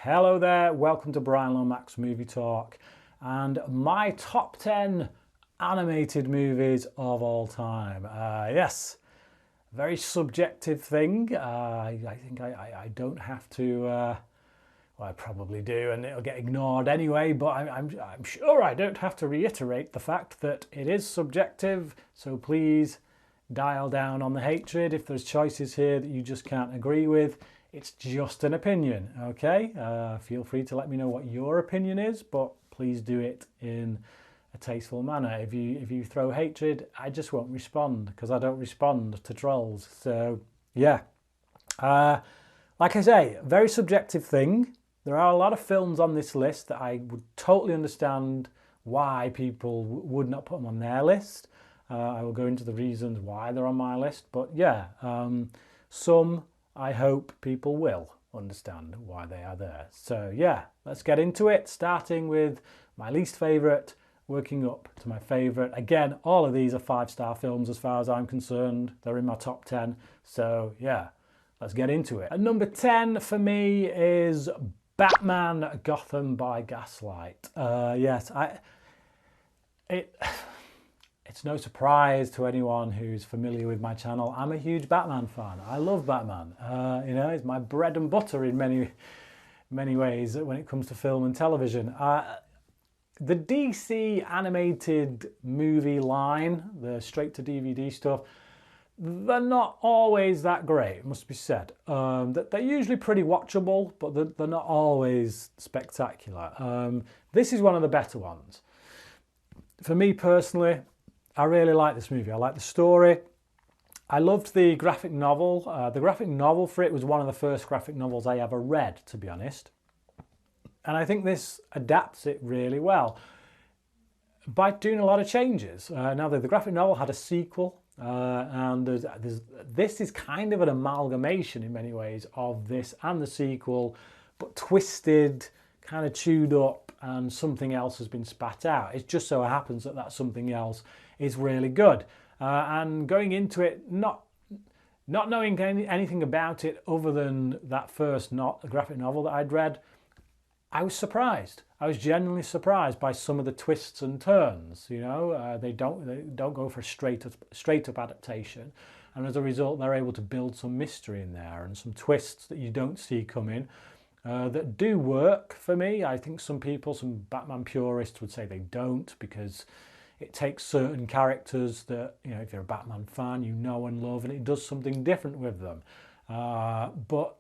Hello there, welcome to Bryan Lomax Movie Talk and my top 10 animated movies of all time. Yes, very subjective thing. I think I don't have to, well, I probably do and it'll get ignored anyway, but I'm sure I don't have to reiterate the fact that it is subjective, so please dial down on the hatred if there's choices here that you just can't agree with. It's just an opinion, okay? Feel free to let me know what your opinion is, but please do it in a tasteful manner. If you throw hatred, I just won't respond because I don't respond to trolls. So yeah, like I say, very subjective thing. There are a lot of films on this list that I would totally understand why people would not put them on their list. I will go into the reasons why they're on my list, but yeah, some I hope people will understand why they are there. So yeah, let's get into it, starting with my least favourite, working up to my favourite. Again, all of these are 5-star films as far as I'm concerned. They're in my top 10. So yeah, let's get into it. At number 10 for me is Batman Gotham by Gaslight. Yes, it's no surprise to anyone who's familiar with my channel. I'm a huge Batman fan. I love Batman. You know, it's my bread and butter in many ways when it comes to film and television. The DC animated movie line, the straight to DVD stuff, they're not always that great, it must be said. They're usually pretty watchable, but they're not always spectacular. This is one of the better ones. For me personally, I really like this movie. I like the story. I loved the graphic novel. The graphic novel for it was one of the first graphic novels I ever read, to be honest. And I think this adapts it really well by doing a lot of changes. Now, the graphic novel had a sequel, and this is kind of an amalgamation in many ways of this and the sequel, but twisted, kind of chewed up, and something else has been spat out. It just so happens that that something else is really good. And going into it, not knowing anything about it other than that first graphic novel that I'd read, I was surprised. I was genuinely surprised by some of the twists and turns. You know, they don't go for a straight up adaptation, and as a result, they're able to build some mystery in there and some twists that you don't see coming. That do work for me. I think some Batman purists would say they don't, because it takes certain characters that, you know, if you're a Batman fan, you know and love, and it does something different with them. But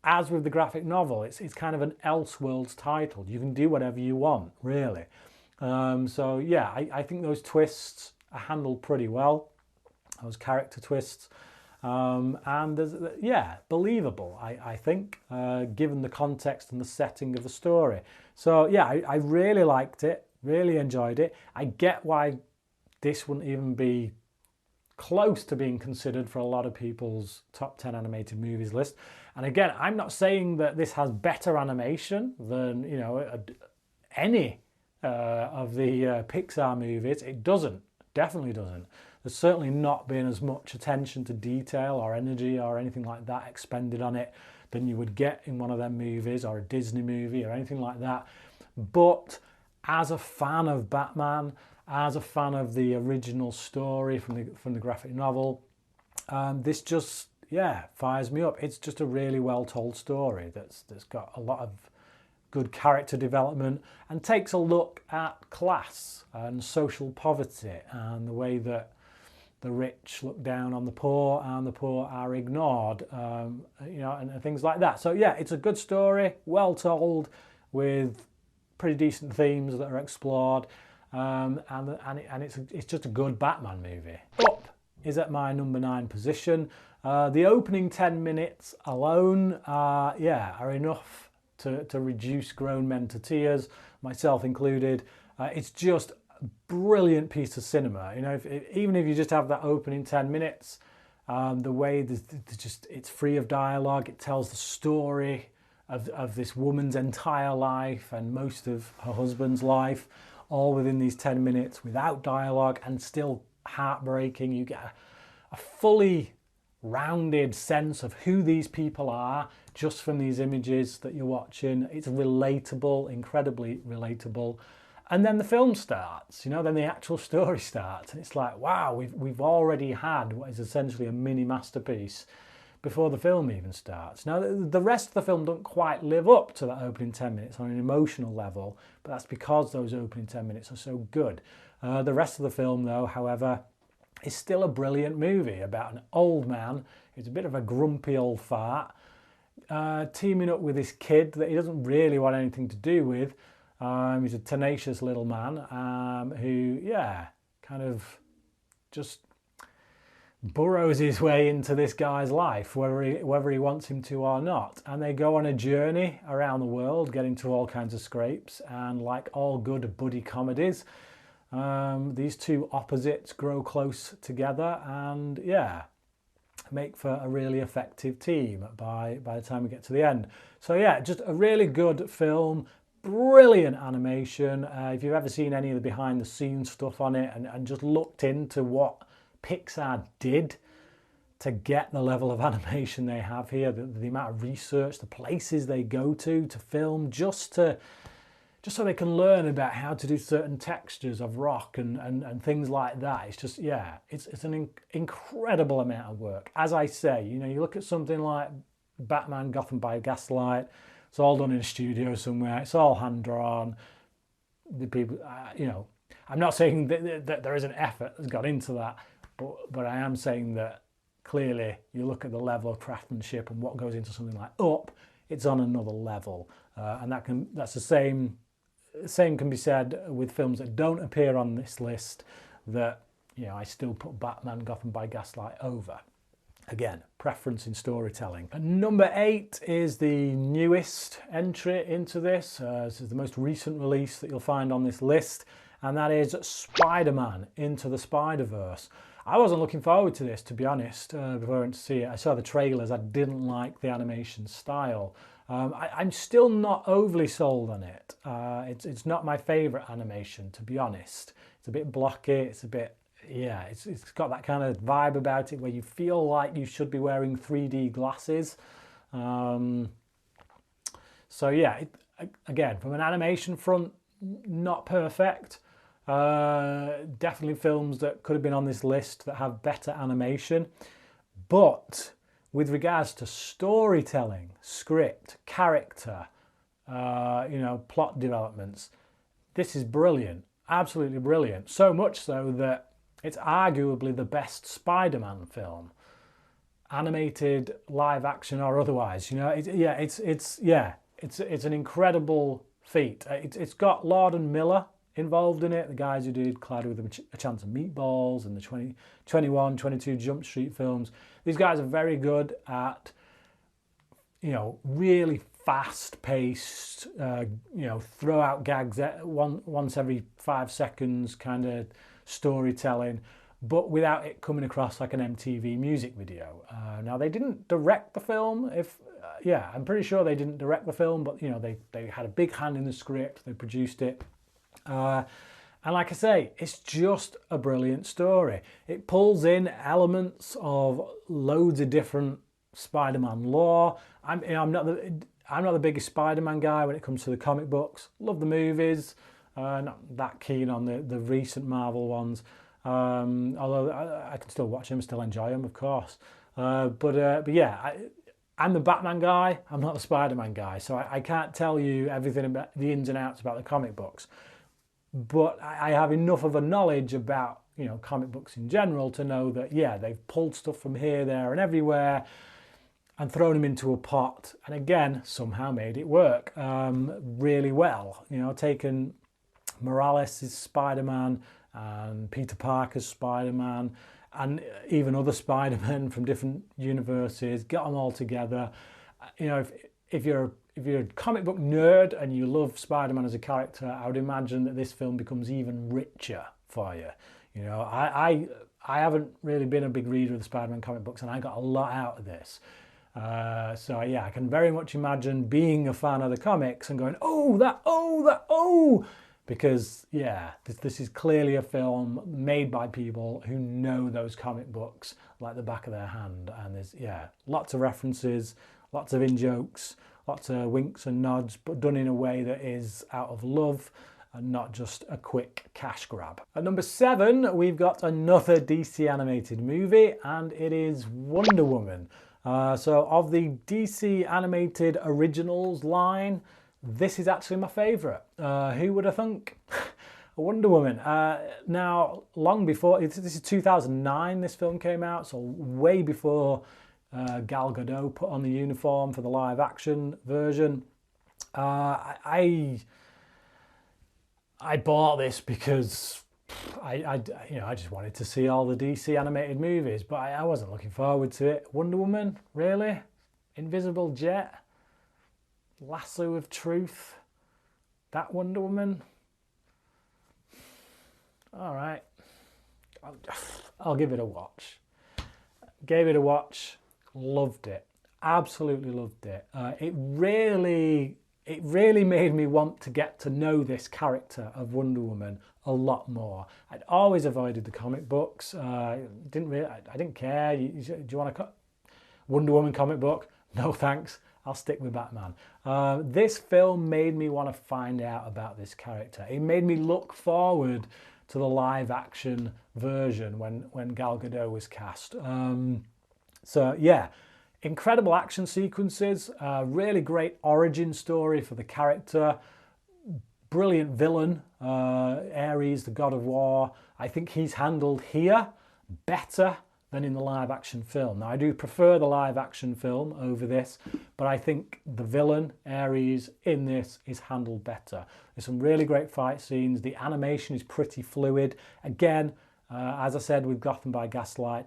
as with the graphic novel, it's kind of an Elseworlds title. You can do whatever you want, really. So yeah, I think those twists are handled pretty well, those character twists. And there's, yeah, believable, I think, given the context and the setting of the story. So yeah, I really liked it, really enjoyed it. I get why this wouldn't even be close to being considered for a lot of people's top 10 animated movies list. And again, I'm not saying that this has better animation than, you know, any of the Pixar movies. It doesn't, definitely doesn't. There's certainly not been as much attention to detail or energy or anything like that expended on it than you would get in one of them movies or a Disney movie or anything like that. But as a fan of Batman, as a fan of the original story from the graphic novel, this just, yeah, fires me up. It's just a really well told story that's got a lot of good character development and takes a look at class and social poverty and the way that the rich look down on the poor and the poor are ignored, you know, and things like that. So yeah, it's a good story, well told, with pretty decent themes that are explored, and it's just a good Batman movie. Up is at my number 9 position. The opening 10 minutes alone, yeah, are enough to reduce grown men to tears, myself included. It's just brilliant piece of cinema. You know, even if you just have that opening 10 minutes, the way it's free of dialogue, it tells the story of this woman's entire life and most of her husband's life, all within these 10 minutes without dialogue, and still heartbreaking. You get a fully rounded sense of who these people are, just from these images that you're watching. It's relatable, incredibly relatable. And then the film starts, you know, then the actual story starts. And it's like, wow, we've already had what is essentially a mini masterpiece before the film even starts. Now, the rest of the film don't quite live up to that opening 10 minutes on an emotional level, but that's because those opening 10 minutes are so good. The rest of the film, though, however, is still a brilliant movie about an old man who's a bit of a grumpy old fart, teaming up with this kid that he doesn't really want anything to do with. He's a tenacious little man who, yeah, kind of just burrows his way into this guy's life, whether he wants him to or not. And they go on a journey around the world, get into all kinds of scrapes. And like all good buddy comedies, these two opposites grow close together and, yeah, make for a really effective team by the time we get to the end. So, yeah, just a really good film. Brilliant animation. If you've ever seen any of the behind the scenes stuff on it and just looked into what Pixar did to get the level of animation they have here, the amount of research, the places they go to film, just so they can learn about how to do certain textures of rock and things like that. It's just, yeah, it's an incredible amount of work. As I say, you know, you look at something like Batman Gotham by Gaslight, it's all done in a studio somewhere, it's all hand-drawn. The people, you know, I'm not saying that there isn't effort that's got into that, but I am saying that clearly you look at the level of craftsmanship and what goes into something like Up, it's on another level. And that's the same can be said with films that don't appear on this list that, you know, I still put Batman Gotham by Gaslight over. Again, preference in storytelling. And number 8 is the newest entry into this. This is the most recent release that you'll find on this list, and that is Spider-Man Into the Spider-Verse. I wasn't looking forward to this, to be honest, before I went to see it. I saw the trailers, I didn't like the animation style. I'm still not overly sold on it. It's not my favourite animation, to be honest. It's a bit blocky, it's a bit, yeah, it's got that kind of vibe about it where you feel like you should be wearing 3D glasses. So yeah, again, from an animation front, not perfect. Definitely films that could have been on this list that have better animation. But with regards to storytelling, script, character, you know, plot developments, this is brilliant, absolutely brilliant. So much so that it's arguably the best Spider-Man film, animated, live action or otherwise. You know, it's an incredible feat. It's got Lord and Miller involved in it, the guys who did Cloudy with a Chance of Meatballs and the 21, 22 Jump Street films. These guys are very good at, you know, really fast-paced, you know, throw out gags once every 5 seconds kind of storytelling, but without it coming across like an MTV music video. Now, they didn't direct the film. I'm pretty sure they didn't direct the film, but, you know, they had a big hand in the script. They produced it. And like I say, it's just a brilliant story. It pulls in elements of loads of different Spider-Man lore. I'm not the biggest Spider-Man guy when it comes to the comic books. Love the movies. Not that keen on the recent Marvel ones. Although I can still watch them, still enjoy them, of course. But yeah, I'm the Batman guy. I'm not the Spider-Man guy, so I can't tell you everything about the ins and outs about the comic books. But I have enough of a knowledge about, you know, comic books in general to know that, yeah, they've pulled stuff from here, there and everywhere and thrown them into a pot. And again, somehow made it work really well. You know, taken Morales' Spider-Man and Peter Parker's Spider-Man and even other Spider-Men from different universes, got them all together. You know, if you're a comic book nerd and you love Spider-Man as a character, I would imagine that this film becomes even richer for you. You know, I haven't really been a big reader of the Spider-Man comic books, and I got a lot out of this. So yeah, I can very much imagine being a fan of the comics and going, oh, because yeah, this is clearly a film made by people who know those comic books like the back of their hand, and there's, yeah, lots of references, lots of in-jokes, lots of winks and nods, but done in a way that is out of love and not just a quick cash grab. At number 7, we've got another DC animated movie, and it is Wonder Woman. So of the DC animated originals line, this is actually my favourite. Who would have thunk? Wonder Woman. Now, long before, this is 2009 this film came out, so way before Gal Gadot put on the uniform for the live action version. I bought this because I just wanted to see all the DC animated movies, but I wasn't looking forward to it. Wonder Woman, really? Invisible Jet? Lasso of Truth? That Wonder Woman? All right, I'll give it a watch. Gave it a watch, loved it, absolutely loved it. It really made me want to get to know this character of Wonder Woman a lot more. I'd always avoided the comic books. I didn't care. Do you want a Wonder Woman comic book? No thanks. I'll stick with Batman. This film made me want to find out about this character. It made me look forward to the live action version when Gal Gadot was cast. So yeah, incredible action sequences, really great origin story for the character, brilliant villain, Ares, the god of war. I think he's handled here better than in the live action film. Now I do prefer the live action film over this, but I think the villain, Ares, in this is handled better. There's some really great fight scenes. The animation is pretty fluid. Again, as I said with Gotham by Gaslight,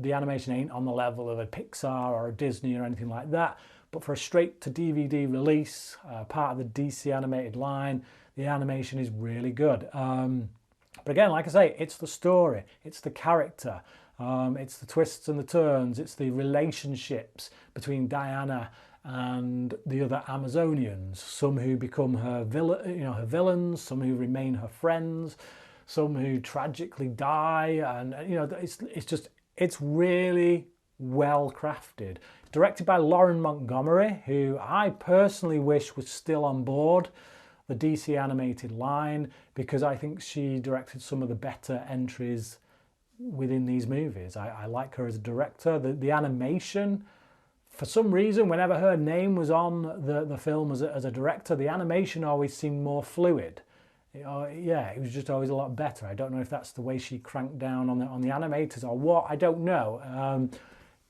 the animation ain't on the level of a Pixar or a Disney or anything like that, but for a straight to DVD release, part of the DC animated line, the animation is really good. But again, like I say, it's the story, it's the character, it's the twists and the turns, it's the relationships between Diana and the other Amazonians, some who become her villains, some who remain her friends, some who tragically die, and it's really well crafted. Directed by Lauren Montgomery, who I personally wish was still on board the DC animated line, because I think she directed some of the better entries within these movies. I like her as a director. The animation, for some reason, whenever her name was on the film as a director, the animation always seemed more fluid. Yeah, it was just always a lot better. I don't know if that's the way she cranked down on the animators or what. I don't know.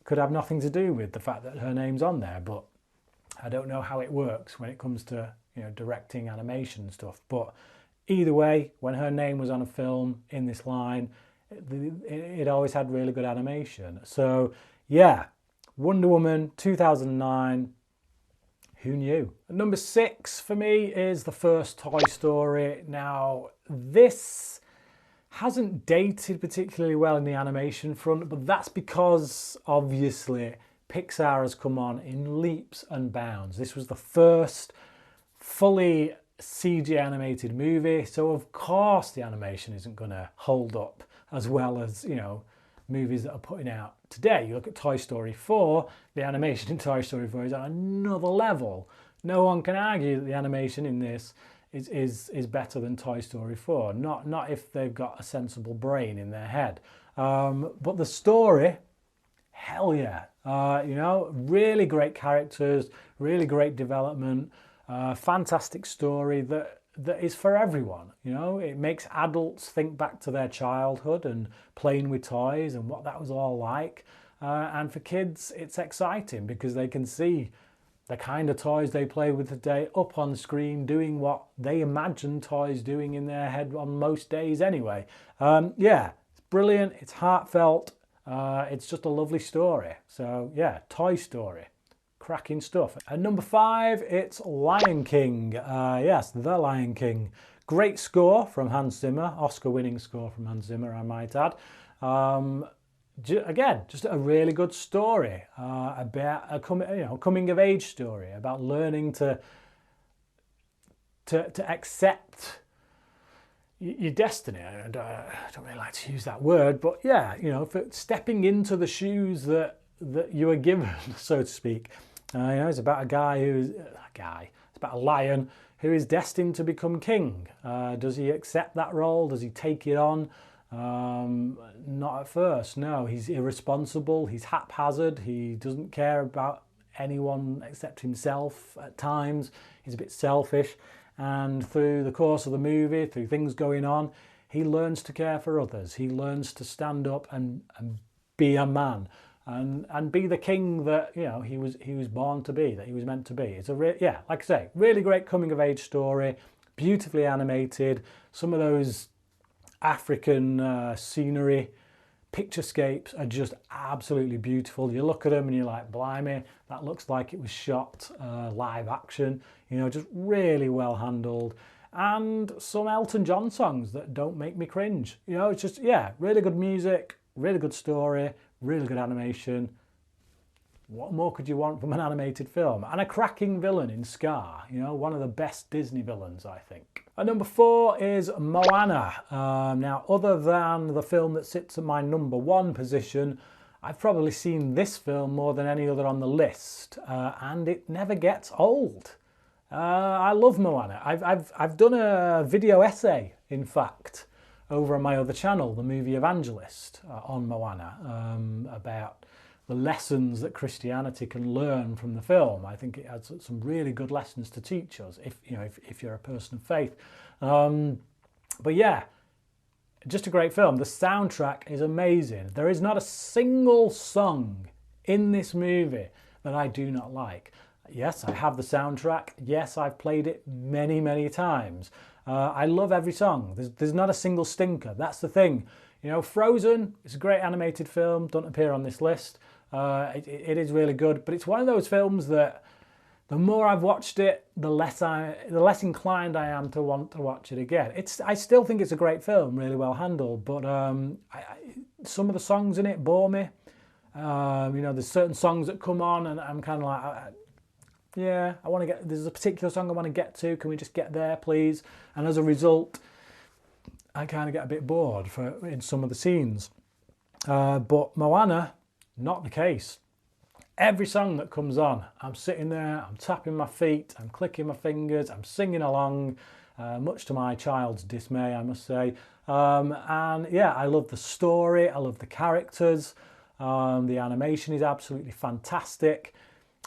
Could have nothing to do with the fact that her name's on there, but I don't know how it works when it comes to directing animation stuff. But either way, when her name was on a film in this line, it always had really good animation. So yeah, Wonder Woman 2009. Who knew? Number 6 for me is the first Toy Story. Now, this hasn't dated particularly well in the animation front, but that's because, obviously, Pixar has come on in leaps and bounds. This was the first fully CG animated movie, so of course the animation isn't going to hold up as well as, movies that are putting out today. You look at Toy Story 4, the animation in Toy Story 4 is on another level. No one can argue that the animation in this is better than Toy Story 4. Not if they've got a sensible brain in their head. But the story, hell yeah. Really great characters, really great development, fantastic story that is for everyone. It makes adults think back to their childhood and playing with toys and what that was all like. And for kids, it's exciting because they can see the kind of toys they play with today up on screen doing what they imagine toys doing in their head on most days anyway. Yeah, it's brilliant, it's heartfelt, it's just a lovely story. So yeah, Toy Story. Cracking stuff. And number 5, it's Lion King. Yes, The Lion King. Great score from Hans Zimmer, Oscar-winning score from Hans Zimmer, I might add. Again, just a really good story about a coming-of-age story about learning to accept your destiny. I don't really like to use that word, but yeah, for stepping into the shoes that you were given, so to speak. It's about it's about a lion who is destined to become king. Does he accept that role? Does he take it on? Not at first, no. He's irresponsible, he's haphazard, he doesn't care about anyone except himself at times. He's a bit selfish, and through the course of the movie, through things going on, he learns to care for others. He learns to stand up and be a man. And be the king that he was born to be, that he was meant to be. It's like I say, really great coming of age story, beautifully animated. Some of those African scenery picturescapes are just absolutely beautiful. You look at them and you're like, blimey, that looks like it was shot live action. Just really well handled. And some Elton John songs that don't make me cringe. It's just really good music, really good story, really good animation. What more could you want from an animated film? And a cracking villain in Scar, one of the best Disney villains, I think. And number 4 is Moana. Now, other than the film that sits at my number 1 position, I've probably seen this film more than any other on the list, and it never gets old. I love Moana. I've done a video essay, in fact, over on my other channel, The Movie Evangelist, on Moana, about the lessons that Christianity can learn from the film. I think it has some really good lessons to teach us if you're a person of faith. But yeah, just a great film. The soundtrack is amazing. There is not a single song in this movie that I do not like. Yes, I have the soundtrack. Yes, I've played it many, many times. I love every song. There's not a single stinker. That's the thing. Frozen is a great animated film. Don't appear on this list. It is really good, but it's one of those films that the more I've watched it, the less inclined I am to want to watch it again. I still think it's a great film, really well handled, but some of the songs in it bore me. There's certain songs that come on, and I'm kind of like, I want to get. There's a particular song I want to get to. Can we just get there, please? And as a result, I kind of get a bit bored in some of the scenes. But Moana, not the case. Every song that comes on, I'm sitting there, I'm tapping my feet, I'm clicking my fingers, I'm singing along, much to my child's dismay, I must say. And yeah, I love the story, I love the characters, the animation is absolutely fantastic.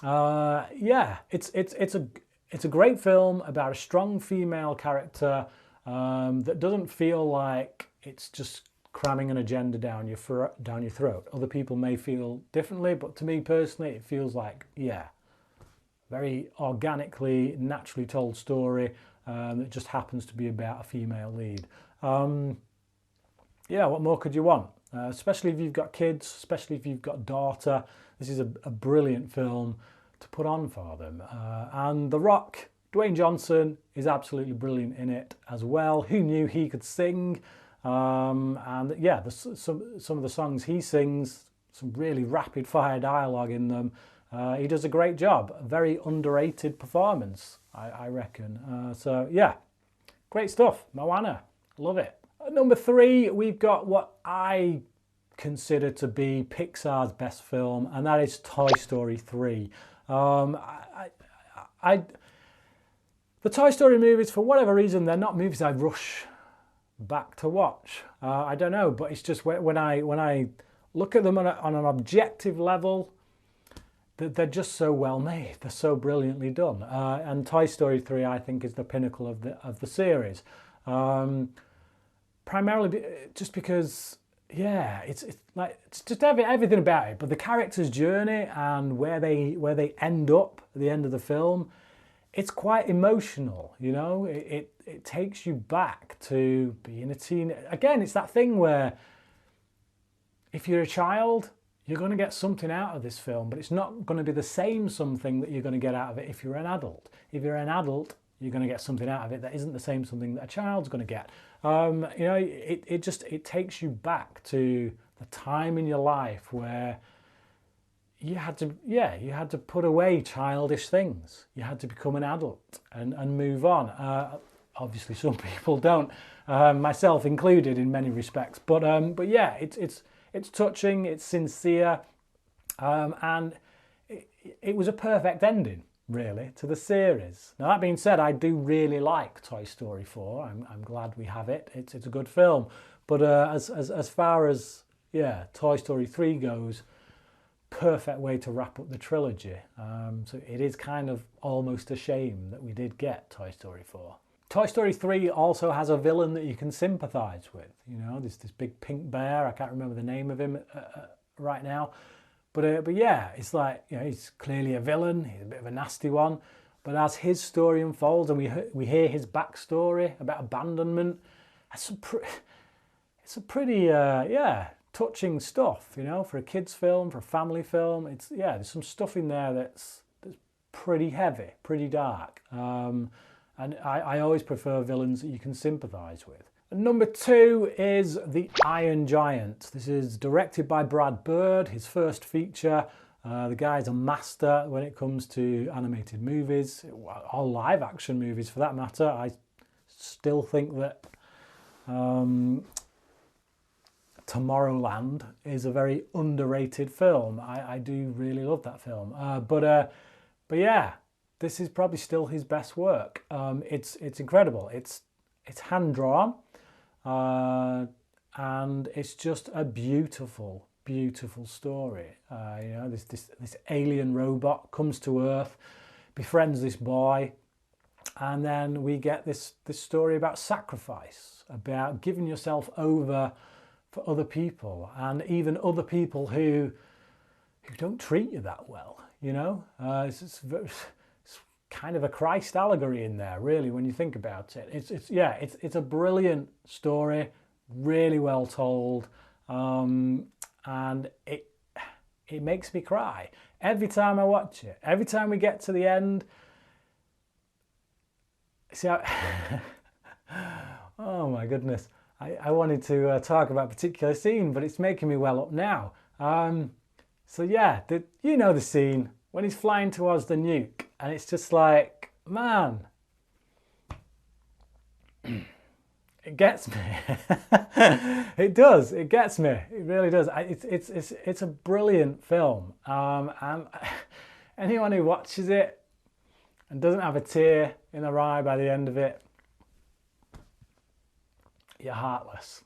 It's a great film about a strong female character that doesn't feel like it's just cramming an agenda down your throat. Other people may feel differently, but to me personally, it feels like, very organically, naturally told story that just happens to be about a female lead. What more could you want? Especially if you've got kids, especially if you've got a daughter. This is a brilliant film to put on for them. And The Rock, Dwayne Johnson, is absolutely brilliant in it as well. Who knew he could sing? Some of the songs he sings, some really rapid fire dialogue in them. He does a great job. A very underrated performance, I reckon. Great stuff. Moana, love it. At number 3, we've got what I consider to be Pixar's best film, and that is Toy Story 3. The Toy Story movies, for whatever reason, they're not movies I rush back to watch. I don't know, but it's just when I look at them on an objective level, they're just so well made. They're so brilliantly done. And Toy Story 3, I think, is the pinnacle of the series. Primarily just because, it's just everything about it. But the character's journey and where they end up at the end of the film, it's quite emotional. It takes you back to being a teen. Again, it's that thing where if you're a child, you're going to get something out of this film, but it's not going to be the same something that you're going to get out of it if you're an adult. If you're an adult, you're going to get something out of it that isn't the same something that a child's going to get. It takes you back to the time in your life where you had to put away childish things. You had to become an adult and move on. Obviously, some people don't, myself included in many respects. But it's touching. It's sincere, and it was a perfect ending, really, to the series. Now, that being said, I do really like Toy Story 4. I'm glad we have it. It's a good film. But as far as, yeah, Toy Story 3 goes, perfect way to wrap up the trilogy. So it is kind of almost a shame that we did get Toy Story 4. Toy Story 3 also has a villain that you can sympathise with. You know, this big pink bear. I can't remember the name of him right now. But yeah, it's like, you know, he's clearly a villain. He's a bit of a nasty one. But as his story unfolds and we hear his backstory about abandonment, it's a pretty, yeah, touching stuff, you know, for a kid's film, for a family film. It's, yeah, there's some stuff in there that's pretty heavy, pretty dark. And I always prefer villains that you can sympathise with. And number 2 is The Iron Giant. This is directed by Brad Bird, his first feature. The guy's a master when it comes to animated movies, or live action movies for that matter. I still think that Tomorrowland is a very underrated film. I do really love that film. But yeah, this is probably still his best work. It's incredible. It's hand drawn, and it's just a beautiful story. You know, this alien robot comes to Earth, befriends this boy, and then we get this story about sacrifice, about giving yourself over for other people, and even other people who don't treat you that well. You know, it's kind of a Christ allegory in there, really, when you think about it. It's a brilliant story, really well told, and it makes me cry every time I watch it. Every time we get to the end, oh my goodness, I wanted to talk about a particular scene, but it's making me well up now. So yeah, you know the scene when he's flying towards the nuke, and it's just like, man, it gets me. It does. It gets me. It really does. It's a brilliant film. And anyone who watches it and doesn't have a tear in their eye by the end of it, you're heartless.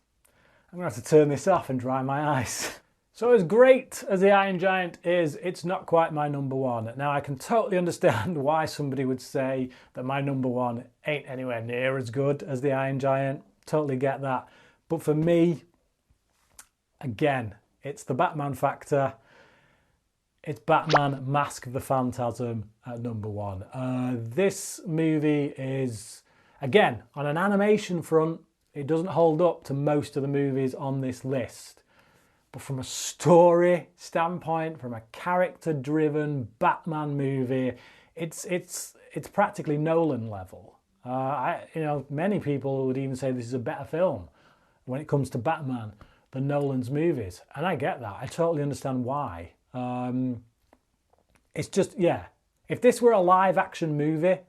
I'm going to have to turn this off and dry my eyes. So as great as The Iron Giant is, it's not quite my number 1. Now, I can totally understand why somebody would say that my number 1 ain't anywhere near as good as The Iron Giant. Totally get that. But for me, again, it's the Batman factor. It's Batman Mask of the Phantasm at number 1. This movie is, again, on an animation front, it doesn't hold up to most of the movies on this list. But from a story standpoint, from a character-driven Batman movie, it's practically Nolan level. Many people would even say this is a better film when it comes to Batman than Nolan's movies, and I get that. I totally understand why. It's just, yeah, if this were a live-action movie,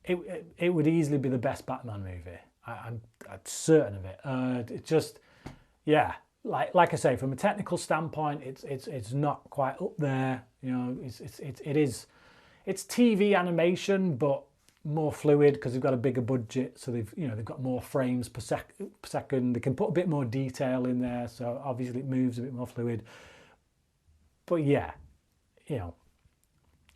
it would easily be the best Batman movie. I'm certain of it. It just, yeah. Like I say, from a technical standpoint, it's not quite up there. You know, it's TV animation, but more fluid because they've got a bigger budget, so they've got more frames per second. They can put a bit more detail in there, so obviously it moves a bit more fluid. But yeah, you know,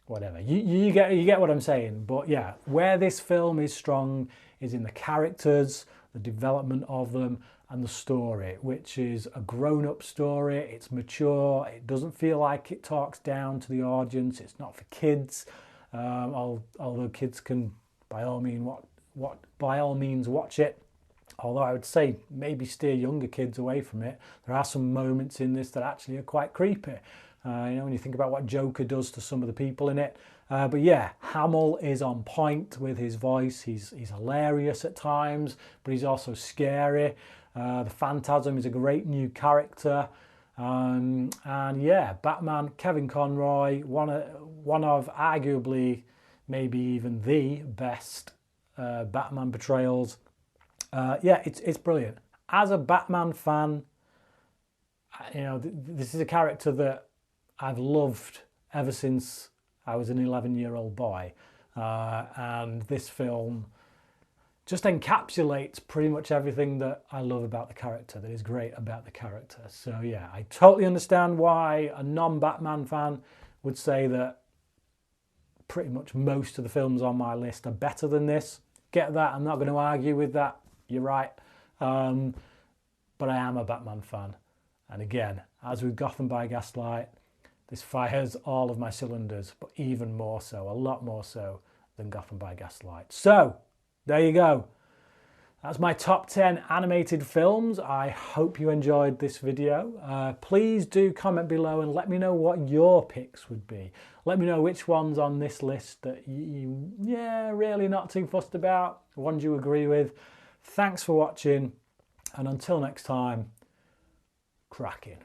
whatever. You get what I'm saying. But yeah, where this film is strong is in the characters, the development of them, and the story, which is a grown-up story. It's mature. It doesn't feel like it talks down to the audience. It's not for kids, although kids can by all means watch it. Although I would say maybe steer younger kids away from it. There are some moments in this that actually are quite creepy. When you think about what Joker does to some of the people in it. But yeah, Hamill is on point with his voice. He's hilarious at times, but he's also scary. The Phantasm is a great new character. And yeah, Batman, Kevin Conroy, one of arguably maybe even the best Batman portrayals. Yeah, it's brilliant. As a Batman fan, this is a character that I've loved ever since I was an 11-year-old boy. And this film just encapsulates pretty much everything that I love about the character, that is great about the character. So yeah, I totally understand why a non-Batman fan would say that pretty much most of the films on my list are better than this. Get that, I'm not going to argue with that, you're right. But I am a Batman fan. And again, as with Gotham by Gaslight, this fires all of my cylinders, but even more so, a lot more so than Gotham by Gaslight. So, there you go. That's my top 10 animated films. I hope you enjoyed this video. Please do comment below and let me know what your picks would be. Let me know which ones on this list that you really not too fussed about, ones you agree with. Thanks for watching, and until next time, cracking.